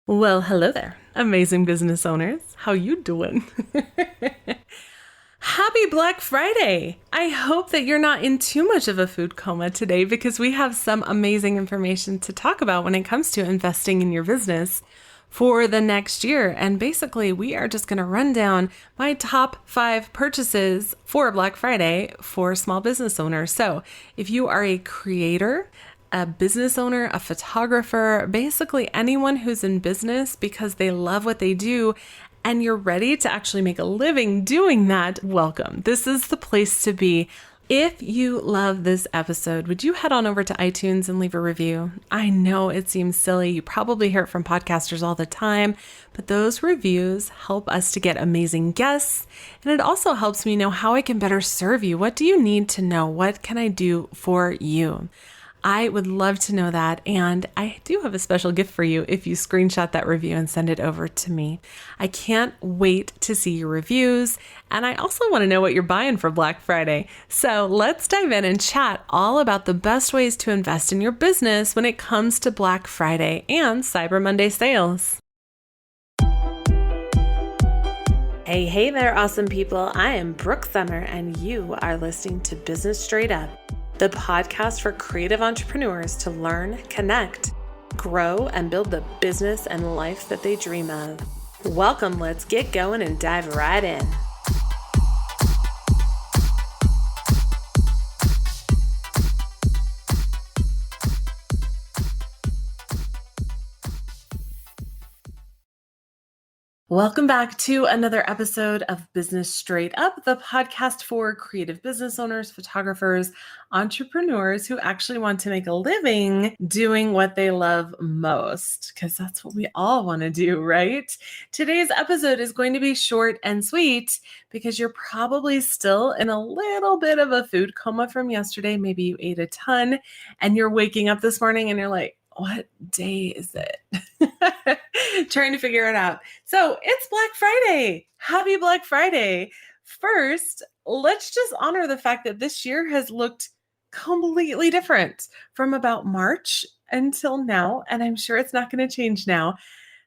Well, hello there, amazing business owners. How you doing? Happy Black Friday! I hope that you're not in too much of a food coma today because we have some amazing information to talk about when it comes to investing in your business for the next year. And basically, we are just going to run down my top 5 purchases for Black Friday for small business owners. So if you are a creator, a business owner, a photographer, basically anyone who's in business because they love what they do and you're ready to actually make a living doing that, welcome. This is the place to be. If you love this episode, would you head on over to iTunes and leave a review? I know it seems silly. You probably hear it from podcasters all the time, but those reviews help us to get amazing guests. And it also helps me know how I can better serve you. What do you need to know? What can I do for you? I would love to know that. And I do have a special gift for you if you screenshot that review and send it over to me. I can't wait to see your reviews. And I also want to know what you're buying for Black Friday. So let's dive in and chat all about the best ways to invest in your business when it comes to Black Friday and Cyber Monday sales. Hey there, awesome people. I am Brooke Summer, and you are listening to Business Straight Up, the podcast for creative entrepreneurs to learn, connect, grow, and build the business and life that they dream of. Welcome, let's get going and dive right in. Welcome back to another episode of Business Straight Up, the podcast for creative business owners, photographers, entrepreneurs who actually want to make a living doing what they love most, because that's what we all want to do, right? Today's episode is going to be short and sweet because you're probably still in a little bit of a food coma from yesterday. Maybe you ate a ton and you're waking up this morning and you're like, what day is it? Trying to figure it out. So it's Black Friday. Happy Black Friday. First, let's just honor the fact that this year has looked completely different from about March until now. And I'm sure it's not going to change now.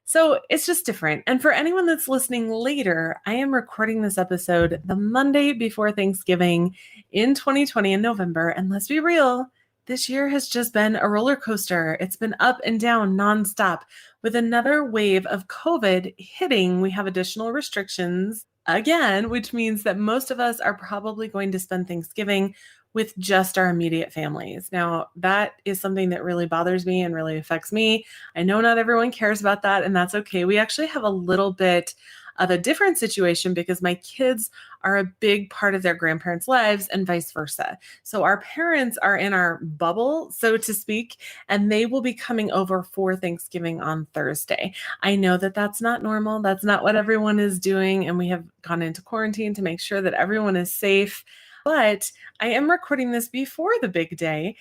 So it's just different. And for anyone that's listening later, I am recording this episode the Monday before Thanksgiving in 2020 in November. And let's be real, this year has just been a roller coaster. It's been up and down nonstop. With another wave of COVID hitting, we have additional restrictions again, which means that most of us are probably going to spend Thanksgiving with just our immediate families. Now, that is something that really bothers me and really affects me. I know not everyone cares about that, and that's okay. We actually have a little bit of a different situation because my kids are a big part of their grandparents' lives and vice versa. So our parents are in our bubble, so to speak, and they will be coming over for Thanksgiving on Thursday. I know that that's not normal. That's not what everyone is doing. And we have gone into quarantine to make sure that everyone is safe. But I am recording this before the big day.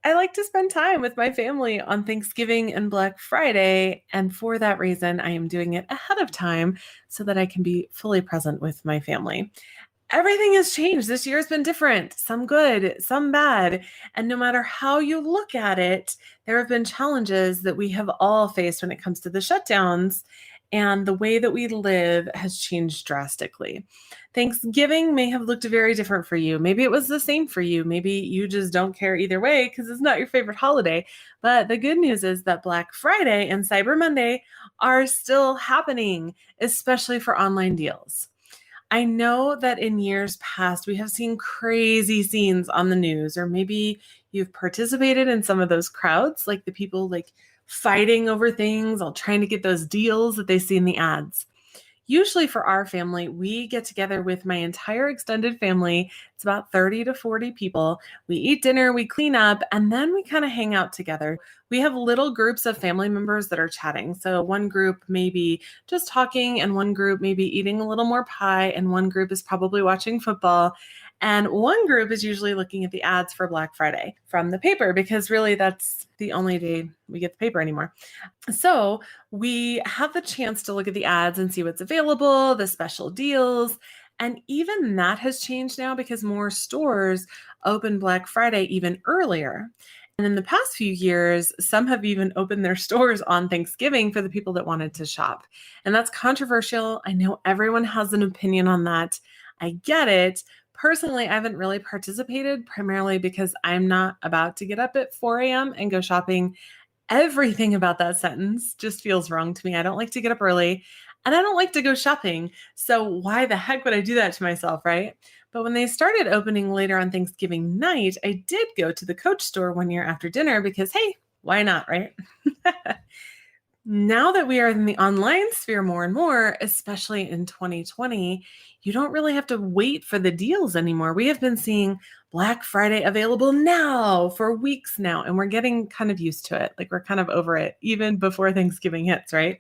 I like to spend time with my family on Thanksgiving and Black Friday. And for that reason, I am doing it ahead of time so that I can be fully present with my family. Everything has changed. This year has been different, some good, some bad. And no matter how you look at it, there have been challenges that we have all faced when it comes to the shutdowns. And the way that we live has changed drastically. Thanksgiving may have looked very different for you. Maybe it was the same for you. Maybe you just don't care either way because it's not your favorite holiday. But the good news is that Black Friday and Cyber Monday are still happening, especially for online deals. I know that in years past, we have seen crazy scenes on the news, or maybe you've participated in some of those crowds, like the people like fighting over things, all trying to get those deals that they see in the ads. Usually for our family, we get together with my entire extended family. It's about 30 to 40 people. We eat dinner, we clean up, and then we kind of hang out together. We have little groups of family members that are chatting. So one group may be just talking, and one group may be eating a little more pie, and one group is probably watching football. And one group is usually looking at the ads for Black Friday from the paper, because really that's the only day we get the paper anymore. So we have the chance to look at the ads and see what's available, the special deals. And even that has changed now because more stores open Black Friday even earlier. And in the past few years, some have even opened their stores on Thanksgiving for the people that wanted to shop. And that's controversial. I know everyone has an opinion on that. I get it. Personally, I haven't really participated primarily because I'm not about to get up at 4 a.m. and go shopping. Everything about that sentence just feels wrong to me. I don't like to get up early and I don't like to go shopping. So why the heck would I do that to myself, right? But when they started opening later on Thanksgiving night, I did go to the Coach store one year after dinner because, hey, why not, right? Now that we are in the online sphere more and more, especially in 2020, you don't really have to wait for the deals anymore. We have been seeing Black Friday available now for weeks now, and we're getting kind of used to it. Like we're kind of over it even before Thanksgiving hits, right?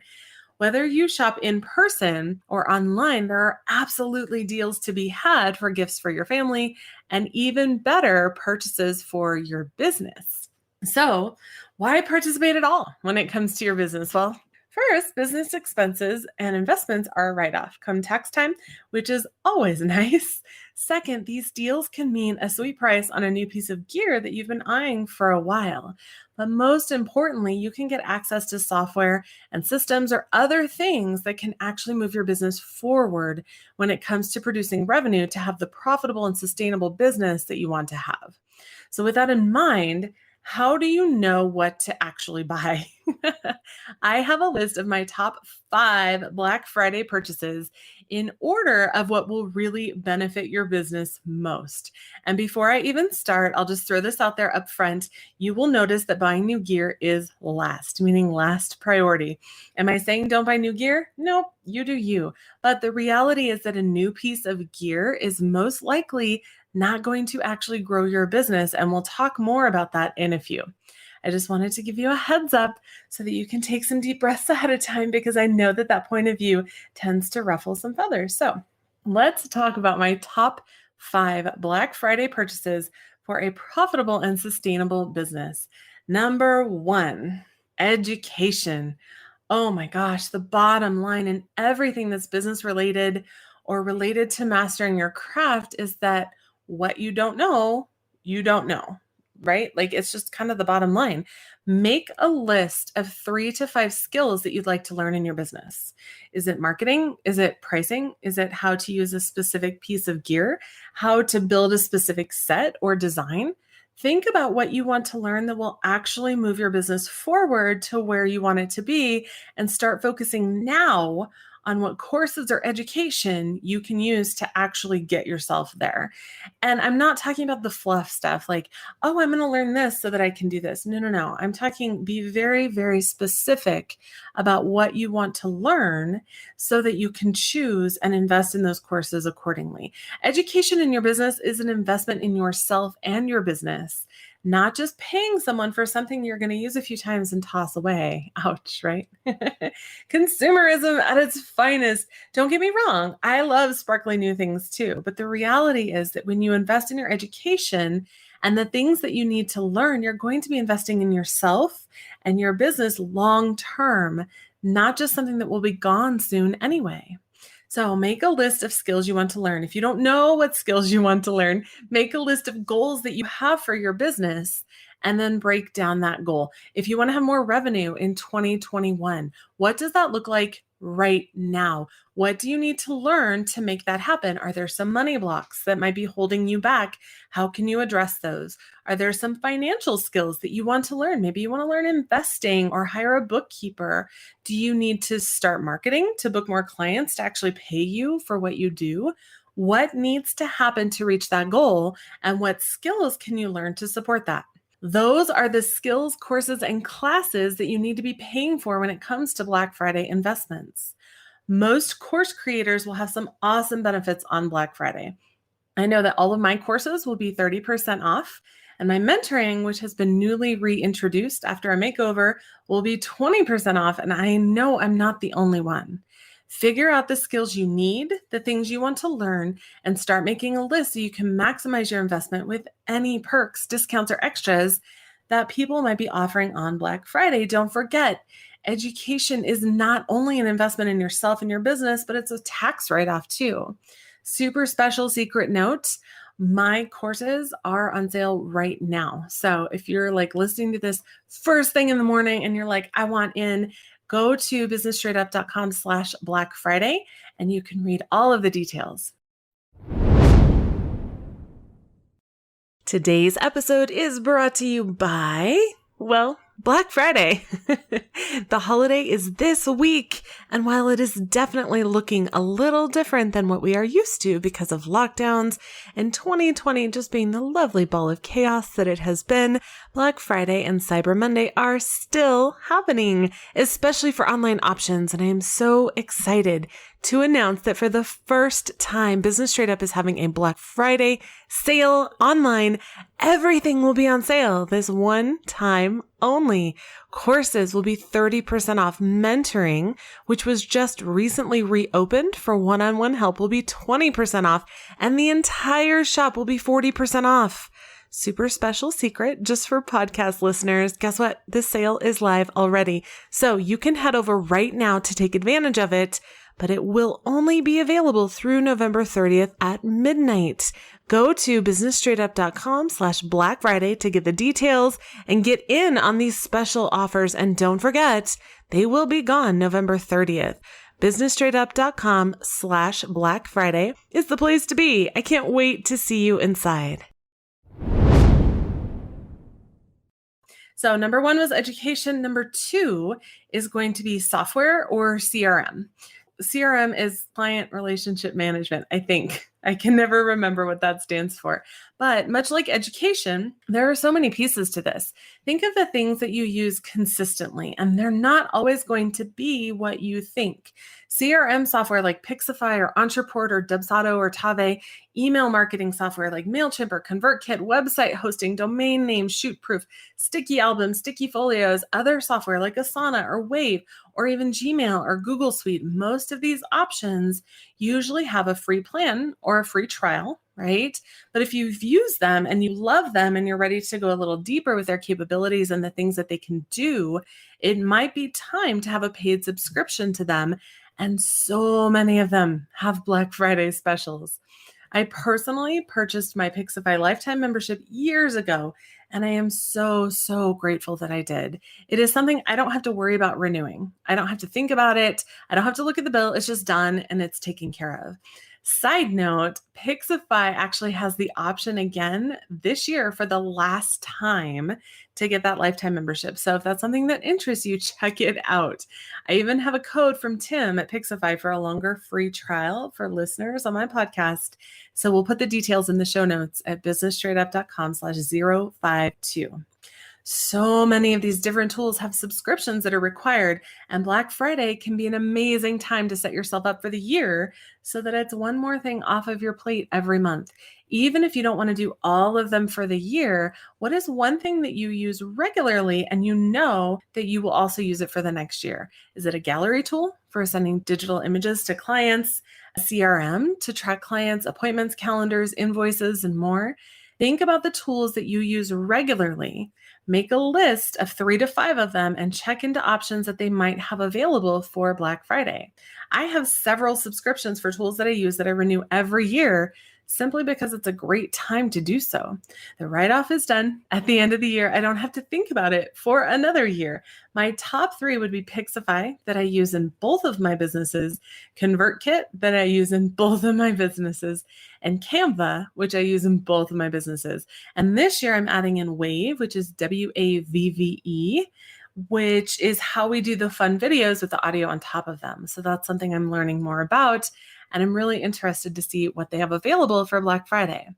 Whether you shop in person or online, there are absolutely deals to be had for gifts for your family and even better purchases for your business. So, why participate at all when it comes to your business? Well, first, business expenses and investments are a write off come tax time, which is always nice. Second, these deals can mean a sweet price on a new piece of gear that you've been eyeing for a while. But most importantly, you can get access to software and systems or other things that can actually move your business forward when it comes to producing revenue to have the profitable and sustainable business that you want to have. So, with that in mind, how do you know what to actually buy? I have a list of my top 5 Black Friday purchases in order of what will really benefit your business most. And before I even start, I'll just throw this out there up front. You will notice that buying new gear is last, meaning last priority. Am I saying don't buy new gear? No, you do you. But the reality is that a new piece of gear is most likely not going to actually grow your business. And we'll talk more about that in a few. I just wanted to give you a heads up so that you can take some deep breaths ahead of time because I know that that point of view tends to ruffle some feathers. So let's talk about my top 5 Black Friday purchases for a profitable and sustainable business. Number 1, education. Oh my gosh, the bottom line in everything that's business related or related to mastering your craft is that what you don't know, right? Like it's just kind of the bottom line. Make a list of 3 to 5 skills that you'd like to learn in your business. Is it marketing? Is it pricing? Is it how to use a specific piece of gear? How to build a specific set or design? Think about what you want to learn that will actually move your business forward to where you want it to be and start focusing now on what courses or education you can use to actually get yourself there. And I'm not talking about the fluff stuff like, oh, I'm going to learn this so that I can do this. No, no, no. I'm talking be very, very specific about what you want to learn so that you can choose and invest in those courses accordingly. Education in your business is an investment in yourself and your business, not just paying someone for something you're going to use a few times and toss away. Ouch, right? Consumerism at its finest. Don't get me wrong. I love sparkly new things too. But the reality is that when you invest in your education and the things that you need to learn, you're going to be investing in yourself and your business long term, not just something that will be gone soon anyway. So make a list of skills you want to learn. If you don't know what skills you want to learn, make a list of goals that you have for your business and then break down that goal. If you want to have more revenue in 2021, what does that look like right now? What do you need to learn to make that happen? Are there some money blocks that might be holding you back? How can you address those? Are there some financial skills that you want to learn? Maybe you want to learn investing or hire a bookkeeper. Do you need to start marketing to book more clients to actually pay you for what you do? What needs to happen to reach that goal? And what skills can you learn to support that? Those are the skills, courses, and classes that you need to be paying for when it comes to Black Friday investments. Most course creators will have some awesome benefits on Black Friday. I know that all of my courses will be 30% off, and my mentoring, which has been newly reintroduced after a makeover, will be 20% off. And I know I'm not the only one. Figure out the skills you need, the things you want to learn, and start making a list so you can maximize your investment with any perks, discounts, or extras that people might be offering on Black Friday. Don't forget, education is not only an investment in yourself and your business, but it's a tax write-off too. Super special secret note. my courses are on sale right now. So if you're like listening to this first thing in the morning and you're like, I want in, go to businessstraightedup.com/Black Friday and you can read all of the details. Today's episode is brought to you by, well, Black Friday. The holiday is this week, and while it is definitely looking a little different than what we are used to because of lockdowns and 2020 just being the lovely ball of chaos that it has been, Black Friday and Cyber Monday are still happening, especially for online options, and I am so excited to announce that for the first time, Business Straight Up is having a Black Friday sale online. Everything will be on sale this one time only. Courses will be 30% off. Mentoring, which was just recently reopened for one-on-one help, will be 20% off, and the entire shop will be 40% off. Super special secret just for podcast listeners. Guess what? This sale is live already. So you can head over right now to take advantage of it, but it will only be available through November 30th at midnight. Go to businessstraightup.com/Black Friday to get the details and get in on these special offers. And don't forget, they will be gone November 30th. businessstraightup.com/Black Friday is the place to be. I can't wait to see you inside. So number one was education. Number two is going to be software or CRM. CRM is client relationship management, I think. I can never remember what that stands for. But much like education, there are so many pieces to this. Think of the things that you use consistently, and they're not always going to be what you think. CRM software like Pixify or Entreport or Dubsado or Tave, email marketing software like MailChimp or ConvertKit, website hosting, domain name, Shootproof, Sticky Album, Sticky Folios, other software like Asana or Wave, or even Gmail or Google Suite. Most of these options usually have a free plan or a free trial, right? But if you've used them and you love them and you're ready to go a little deeper with their capabilities and the things that they can do, it might be time to have a paid subscription to them. And so many of them have Black Friday specials. I personally purchased my Pixify lifetime membership years ago, and I am so, so grateful that I did. It is something I don't have to worry about renewing. I don't have to think about it. I don't have to look at the bill. It's just done and it's taken care of. Side note, Pixify actually has the option again this year for the last time to get that lifetime membership. So if that's something that interests you, check it out. I even have a code from Tim at Pixify for a longer free trial for listeners on my podcast. So we'll put the details in the show notes at businessstraightedup.com/052. So many of these different tools have subscriptions that are required, and Black Friday can be an amazing time to set yourself up for the year so that it's one more thing off of your plate every month. Even if you don't want to do all of them for the year, what is one thing that you use regularly and you know that you will also use it for the next year? Is it a gallery tool for sending digital images to clients, a CRM to track clients' appointments, calendars, invoices, and more? Think about the tools that you use regularly. Make a list of 3 to 5 of them and check into options that they might have available for Black Friday. I have several subscriptions for tools that I use that I renew every year simply because it's a great time to do so. The write-off is done at the end of the year. I don't have to think about it for another year. My top 3 would be Pixify, that I use in both of my businesses, ConvertKit, that I use in both of my businesses, and Canva, which I use in both of my businesses. And this year I'm adding in Wave, which is WAVVE, which is how we do the fun videos with the audio on top of them. So that's something I'm learning more about, and I'm really interested to see what they have available for Black Friday.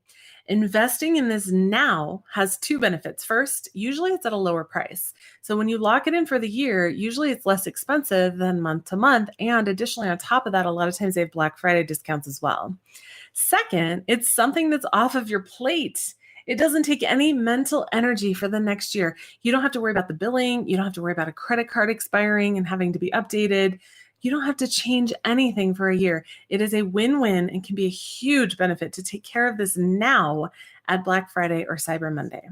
Investing in this now has 2 benefits. First, usually it's at a lower price. So when you lock it in for the year, usually it's less expensive than month to month. And additionally, on top of that, a lot of times they have Black Friday discounts as well. Second, it's something that's off of your plate. It doesn't take any mental energy for the next year. You don't have to worry about the billing. You don't have to worry about a credit card expiring and having to be updated. You don't have to change anything for a year. It is a win-win and can be a huge benefit to take care of this now at Black Friday or Cyber Monday.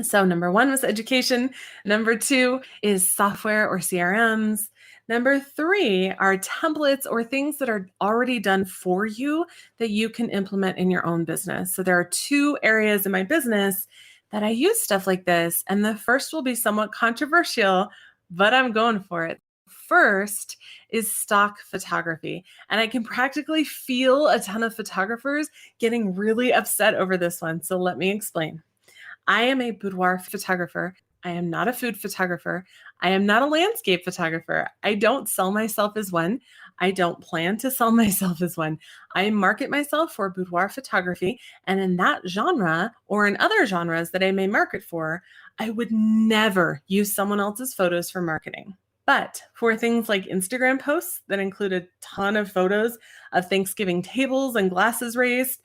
So number 1 was education. Number 2 is software or CRMs. Number three are templates or things that are already done for you that you can implement in your own business. So there are two areas in my business that I use stuff like this. And the first will be somewhat controversial, but I'm going for it. First is stock photography. And I can practically feel a ton of photographers getting really upset over this one. So let me explain. I am a boudoir photographer. I am not a food photographer. I am not a landscape photographer. I don't sell myself as one. I don't plan to sell myself as one. I market myself for boudoir photography. And in that genre or in other genres that I may market for, I would never use someone else's photos for marketing. But for things like Instagram posts that include a ton of photos of Thanksgiving tables and glasses raised,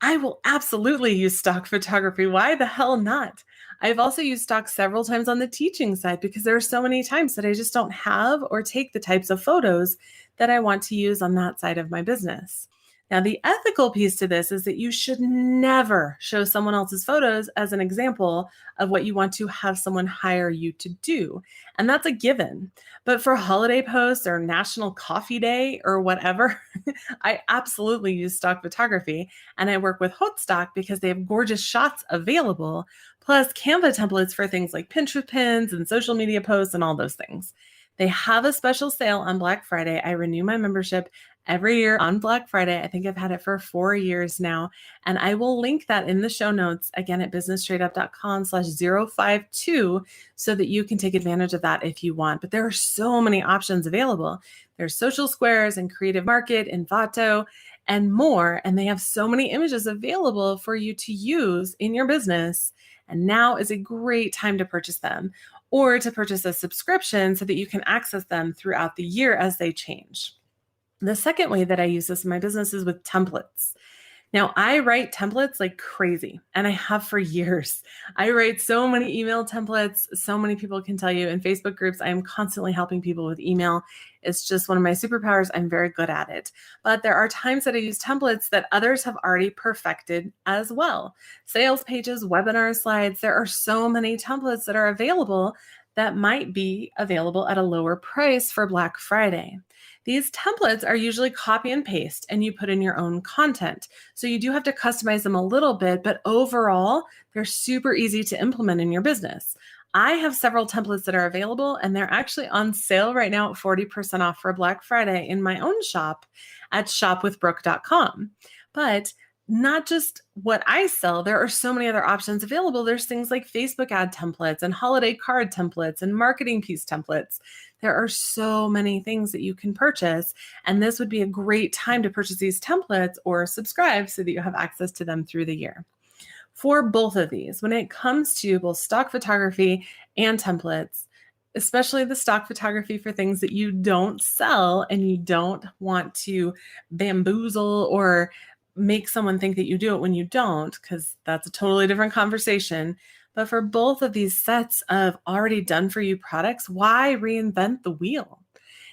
I will absolutely use stock photography. Why the hell not? I've also used stock several times on the teaching side because there are so many times that I just don't have or take the types of photos that I want to use on that side of my business. Now, the ethical piece to this is that you should never show someone else's photos as an example of what you want to have someone hire you to do. And that's a given. But for holiday posts or National Coffee Day or whatever, I absolutely use stock photography. And I work with Hotstock because they have gorgeous shots available, plus Canva templates for things like Pinterest pins and social media posts and all those things. They have a special sale on Black Friday. I renew my membership every year on Black Friday. I think I've had it for 4 years now. And I will link that in the show notes again at businessstraightup.com/052 so that you can take advantage of that if you want. But there are so many options available. There's Social Squares and Creative Market and Vato and more. And they have so many images available for you to use in your business. And now is a great time to purchase them or to purchase a subscription so that you can access them throughout the year as they change. The second way that I use this in my business is with templates. Now, I write templates like crazy, and I have for years. I write so many email templates. So many people can tell you in Facebook groups, I am constantly helping people with email. It's just one of my superpowers. I'm very good at it. But there are times that I use templates that others have already perfected as well. Sales pages, webinar slides, there are so many templates that are available that might be available at a lower price for Black Friday. These templates are usually copy and paste, and you put in your own content. So you do have to customize them a little bit, but overall, they're super easy to implement in your business. I have several templates that are available, and they're actually on sale right now at 40% off for Black Friday in my own shop at shopwithbrooke.com. But not just what I sell, there are so many other options available. There's things like Facebook ad templates and holiday card templates and marketing piece templates. There are so many things that you can purchase, and this would be a great time to purchase these templates or subscribe so that you have access to them through the year. For both of these, when it comes to both stock photography and templates, especially the stock photography for things that you don't sell and you don't want to bamboozle or make someone think that you do it when you don't, because that's a totally different conversation. But for both of these sets of already done for you products, why reinvent the wheel?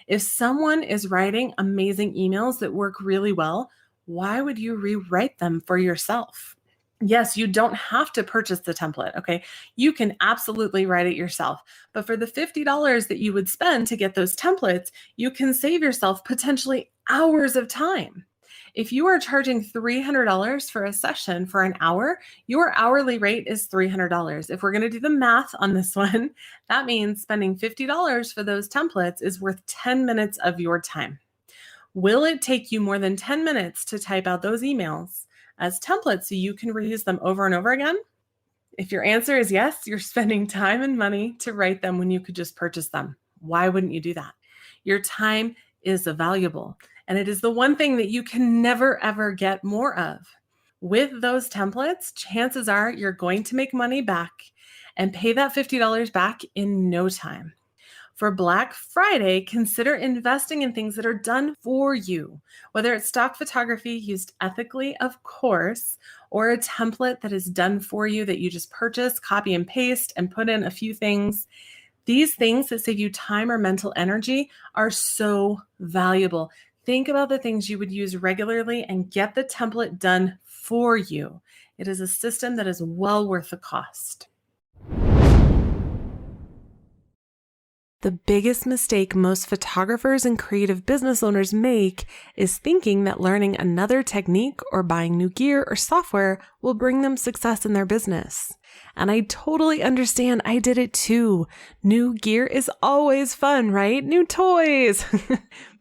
If someone is writing amazing emails that work really well, why would you rewrite them for yourself? Yes, you don't have to purchase the template, okay? You can absolutely write it yourself. But for the $50 that you would spend to get those templates, you can save yourself potentially hours of time. If you are charging $300 for a session for an hour, your hourly rate is $300. If we're going to do the math on this one, that means spending $50 for those templates is worth 10 minutes of your time. Will it take you more than 10 minutes to type out those emails as templates so you can reuse them over and over again? If your answer is yes, you're spending time and money to write them when you could just purchase them. Why wouldn't you do that? Your time is valuable, and it is the one thing that you can never, ever get more of. With those templates, chances are you're going to make money back and pay that $50 back in no time. For Black Friday, consider investing in things that are done for you, whether it's stock photography used ethically, of course, or a template that is done for you that you just purchase, copy and paste, and put in a few things. These things that save you time or mental energy are so valuable. Think about the things you would use regularly and get the template done for you. It is a system that is well worth the cost. The biggest mistake most photographers and creative business owners make is thinking that learning another technique or buying new gear or software will bring them success in their business. And I totally understand. I did it too. New gear is always fun, right? New toys.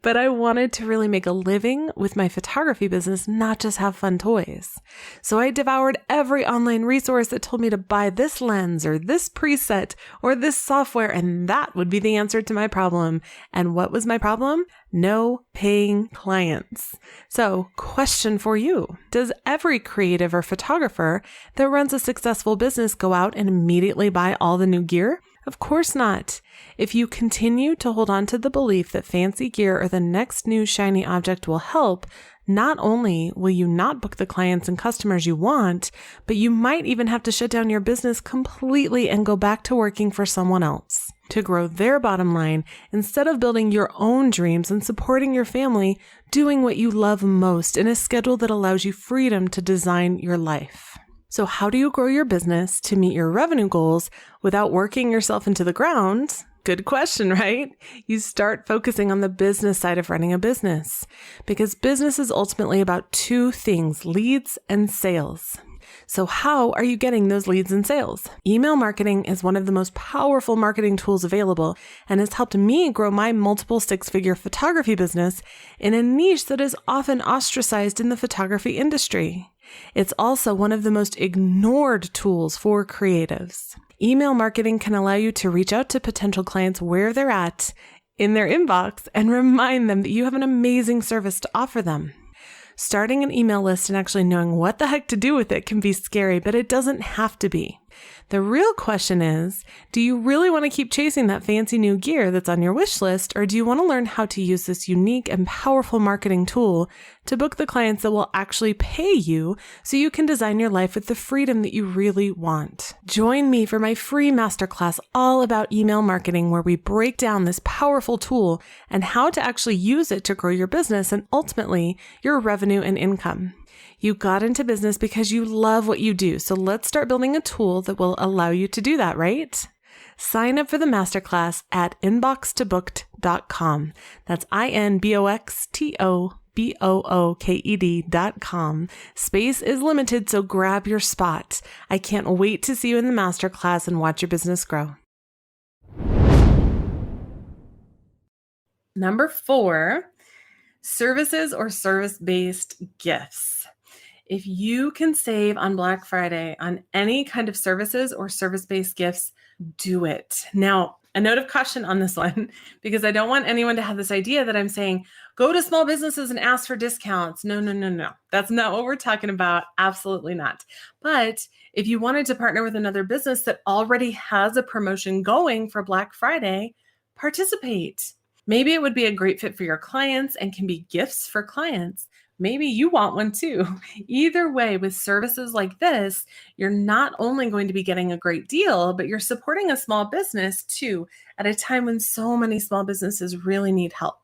But I wanted to really make a living with my photography business, not just have fun toys. So I devoured every online resource that told me to buy this lens or this preset or this software, and that would be the answer to my problem. And what was my problem? No paying clients. So, question for you. Does every creative or photographer that runs a successful business go out and immediately buy all the new gear? Of course not. If you continue to hold on to the belief that fancy gear or the next new shiny object will help, not only will you not book the clients and customers you want, but you might even have to shut down your business completely and go back to working for someone else to grow their bottom line instead of building your own dreams and supporting your family, doing what you love most in a schedule that allows you freedom to design your life. So how do you grow your business to meet your revenue goals without working yourself into the ground? Good question, right? You start focusing on the business side of running a business because business is ultimately about two things, leads and sales. So how are you getting those leads and sales? Email marketing is one of the most powerful marketing tools available and has helped me grow my multiple six-figure photography business in a niche that is often ostracized in the photography industry. It's also one of the most ignored tools for creatives. Email marketing can allow you to reach out to potential clients where they're at in their inbox and remind them that you have an amazing service to offer them. Starting an email list and actually knowing what the heck to do with it can be scary, but it doesn't have to be. The real question is, do you really want to keep chasing that fancy new gear that's on your wish list, or do you want to learn how to use this unique and powerful marketing tool to book the clients that will actually pay you so you can design your life with the freedom that you really want? Join me for my free masterclass all about email marketing, where we break down this powerful tool and how to actually use it to grow your business and ultimately your revenue and income. You got into business because you love what you do, so let's start building a tool that will allow you to do that, right? Sign up for the masterclass at inboxtobooked.com. That's inboxtobooked.com. Space is limited, so grab your spot. I can't wait to see you in the masterclass and watch your business grow. Number 4, services or service-based gifts. If you can save on Black Friday on any kind of services or service-based gifts, do it. Now, a note of caution on this one, because I don't want anyone to have this idea that I'm saying, go to small businesses and ask for discounts. No. That's not what we're talking about. Absolutely not. But if you wanted to partner with another business that already has a promotion going for Black Friday, participate. Maybe it would be a great fit for your clients and can be gifts for clients. Maybe you want one too. Either way, with services like this, you're not only going to be getting a great deal, but you're supporting a small business too, at a time when so many small businesses really need help.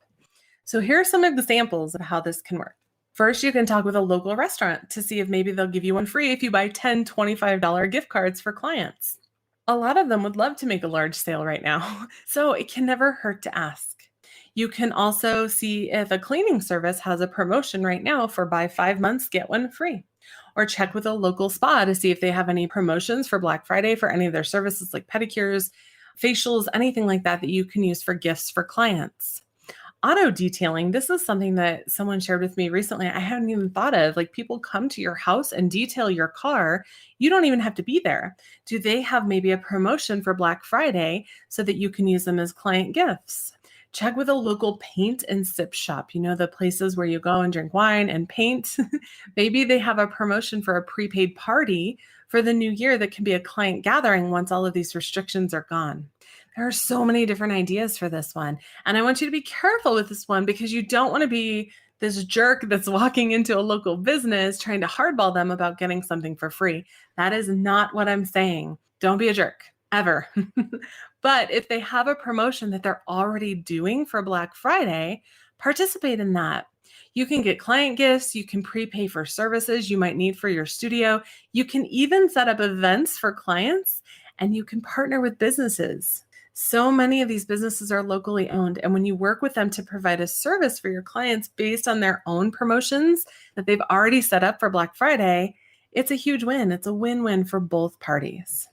So here are some examples of how this can work. First, you can talk with a local restaurant to see if maybe they'll give you one free if you buy 10 $25 gift cards for clients. A lot of them would love to make a large sale right now, so it can never hurt to ask. You can also see if a cleaning service has a promotion right now for buy 5 months, get one free. Or check with a local spa to see if they have any promotions for Black Friday for any of their services like pedicures, facials, anything like that you can use for gifts for clients. Auto detailing, this is something that someone shared with me recently. I hadn't even thought of. Like, people come to your house and detail your car. You don't even have to be there. Do they have maybe a promotion for Black Friday so that you can use them as client gifts? Check with a local paint and sip shop. You know, the places where you go and drink wine and paint. Maybe they have a promotion for a prepaid party for the new year that can be a client gathering once all of these restrictions are gone. There are so many different ideas for this one. And I want you to be careful with this one, because you don't want to be this jerk that's walking into a local business trying to hardball them about getting something for free. That is not what I'm saying. Don't be a jerk, ever. But if they have a promotion that they're already doing for Black Friday, participate in that. You can get client gifts. You can prepay for services you might need for your studio. You can even set up events for clients, and you can partner with businesses. So many of these businesses are locally owned. And when you work with them to provide a service for your clients based on their own promotions that they've already set up for Black Friday, it's a huge win. It's a win-win for both parties.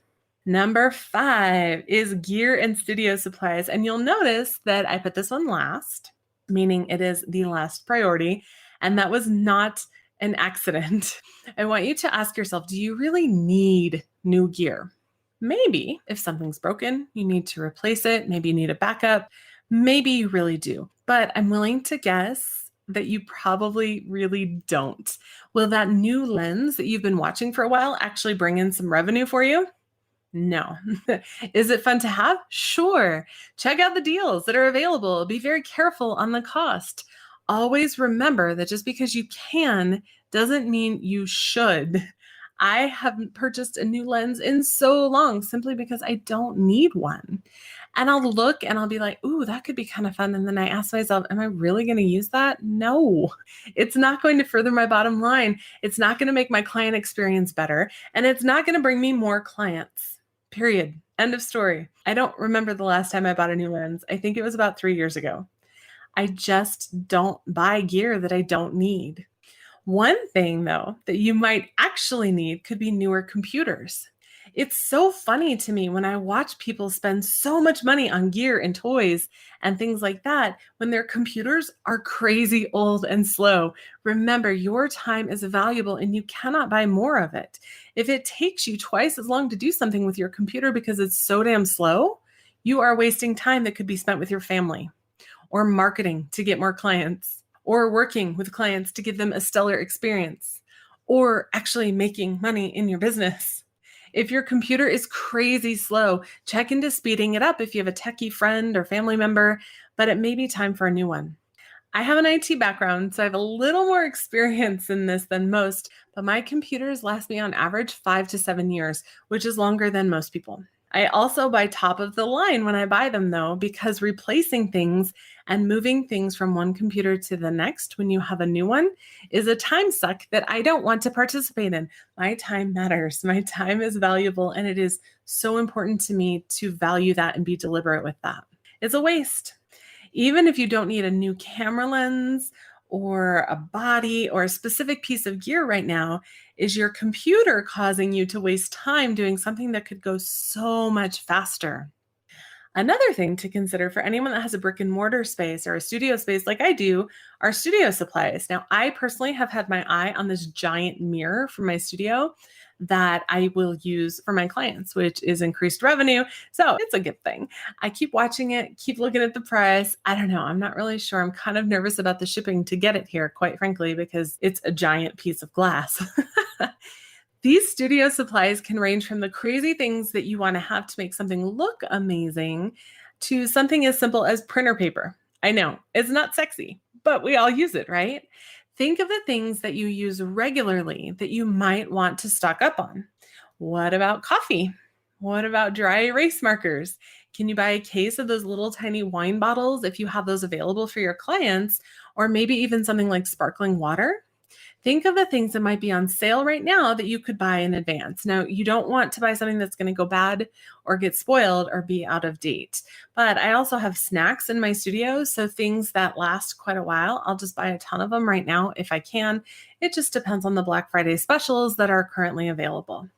Number 5 is gear and studio supplies. And you'll notice that I put this one last, meaning it is the last priority. And that was not an accident. I want you to ask yourself, do you really need new gear? Maybe if something's broken, you need to replace it. Maybe you need a backup. Maybe you really do. But I'm willing to guess that you probably really don't. Will that new lens that you've been watching for a while actually bring in some revenue for you? No. Is it fun to have? Sure. Check out the deals that are available. Be very careful on the cost. Always remember that just because you can doesn't mean you should. I haven't purchased a new lens in so long simply because I don't need one. And I'll look and I'll be like, ooh, that could be kind of fun. And then I ask myself, am I really going to use that? No, it's not going to further my bottom line. It's not going to make my client experience better. And it's not going to bring me more clients. Period. End of story. I don't remember the last time I bought a new lens. I think it was about 3 years ago. I just don't buy gear that I don't need. One thing, though, that you might actually need could be newer computers. It's so funny to me when I watch people spend so much money on gear and toys and things like that when their computers are crazy old and slow. Remember, your time is valuable and you cannot buy more of it. If it takes you twice as long to do something with your computer because it's so damn slow, you are wasting time that could be spent with your family or marketing to get more clients, or working with clients to give them a stellar experience, or actually making money in your business. If your computer is crazy slow, check into speeding it up if you have a techie friend or family member, but it may be time for a new one. I have an IT background, so I have a little more experience in this than most, but my computers last me on average 5 to 7 years, which is longer than most people. I also buy top of the line when I buy them though, because replacing things and moving things from one computer to the next when you have a new one is a time suck that I don't want to participate in. My time matters. My time is valuable, and it is so important to me to value that and be deliberate with that. It's a waste. Even if you don't need a new camera lens or a body or a specific piece of gear right now, is your computer causing you to waste time doing something that could go so much faster? Another thing to consider for anyone that has a brick and mortar space or a studio space like I do are studio supplies. Now, I personally have had my eye on this giant mirror for my studio that I will use for my clients, which is increased revenue. So it's a good thing. I keep watching it, keep looking at the price. I don't know. I'm not really sure. I'm kind of nervous about the shipping to get it here, quite frankly, because it's a giant piece of glass. These studio supplies can range from the crazy things that you want to have to make something look amazing to something as simple as printer paper. I know it's not sexy, but we all use it, right? Think of the things that you use regularly that you might want to stock up on. What about coffee? What about dry erase markers? Can you buy a case of those little tiny wine bottles if you have those available for your clients, or maybe even something like sparkling water? Think of the things that might be on sale right now that you could buy in advance. Now, you don't want to buy something that's going to go bad or get spoiled or be out of date. But I also have snacks in my studio, so things that last quite a while. I'll just buy a ton of them right now if I can. It just depends on the Black Friday specials that are currently available.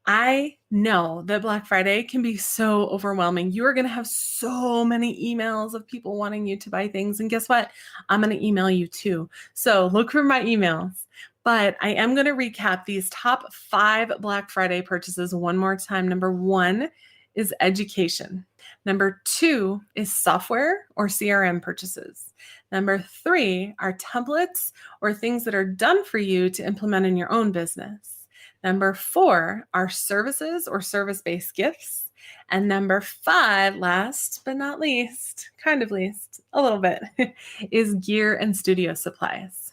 I know that Black Friday can be so overwhelming. You are going to have so many emails of people wanting you to buy things. And guess what? I'm going to email you too. So look for my emails. But I am going to recap these top 5 Black Friday purchases one more time. Number 1 is education. Number 2 is software or CRM purchases. Number 3 are templates or things that are done for you to implement in your own business. Number 4 are services or service-based gifts. And number 5, last but not least, kind of least, a little bit, is gear and studio supplies.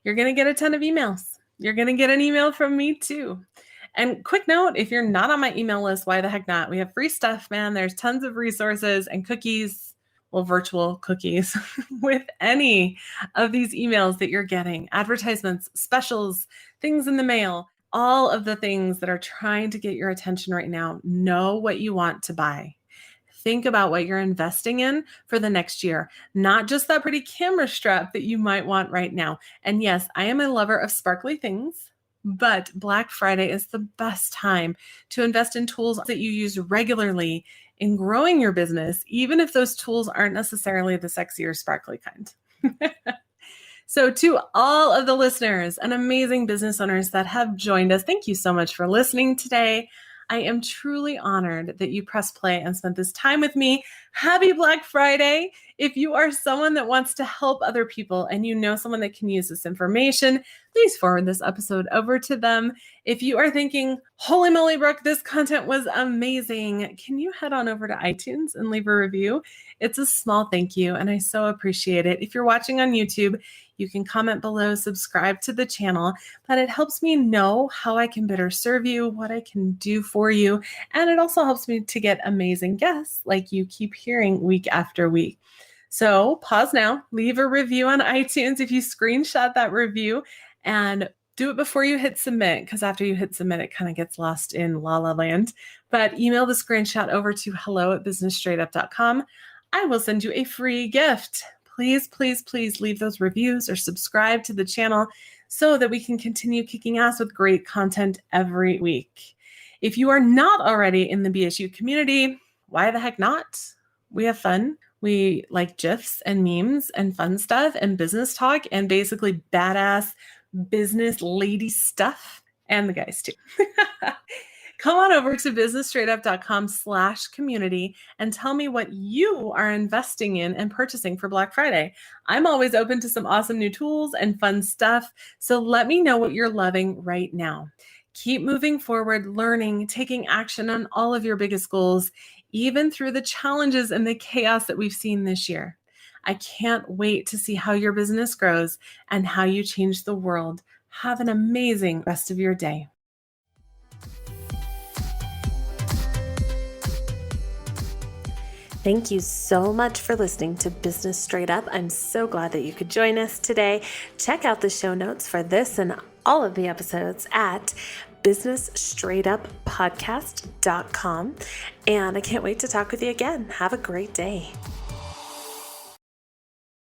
You're going to get a ton of emails. You're going to get an email from me too. And quick note, if you're not on my email list, why the heck not? We have free stuff, man. There's tons of resources and cookies, well, virtual cookies with any of these emails that you're getting, advertisements, specials, things in the mail. All of the things that are trying to get your attention right now. Know what you want to buy. think about what you're investing in for the next year, not just that pretty camera strap that you might want right now. And yes, I am a lover of sparkly things, but Black Friday is the best time to invest in tools that you use regularly in growing your business, even if those tools aren't necessarily the sexier, sparkly kind. So to all of the listeners and amazing business owners that have joined us, thank you so much for listening today. I am truly honored that you pressed play and spent this time with me. Happy Black Friday. If you are someone that wants to help other people and you know someone that can use this information, please forward this episode over to them. If you are thinking, holy moly, Brooke, this content was amazing, can you head on over to iTunes and leave a review? It's a small thank you, and I so appreciate it. If you're watching on YouTube, you can comment below, subscribe to the channel, but it helps me know how I can better serve you, what I can do for you, and it also helps me to get amazing guests like you keep hearing week after week. So pause now, leave a review on iTunes if you screenshot that review, and do it before you hit submit, because after you hit submit, it kind of gets lost in la la land. But email the screenshot over to hello@businessstraightup.com. I will send you a free gift. Please, please, please leave those reviews or subscribe to the channel so that we can continue kicking ass with great content every week. If you are not already in the BSU community, why the heck not? We have fun. We like GIFs and memes and fun stuff and business talk and basically badass business lady stuff, and the guys too. Come on over to businessstraightup.com/community and tell me what you are investing in and purchasing for Black Friday. I'm always open to some awesome new tools and fun stuff, so let me know what you're loving right now. Keep moving forward, learning, taking action on all of your biggest goals, even through the challenges and the chaos that we've seen this year. I can't wait to see how your business grows and how you change the world. Have an amazing rest of your day. Thank you so much for listening to Business Straight Up. I'm so glad that you could join us today. Check out the show notes for this and all of the episodes at businessstraightuppodcast.com. And I can't wait to talk with you again. Have a great day.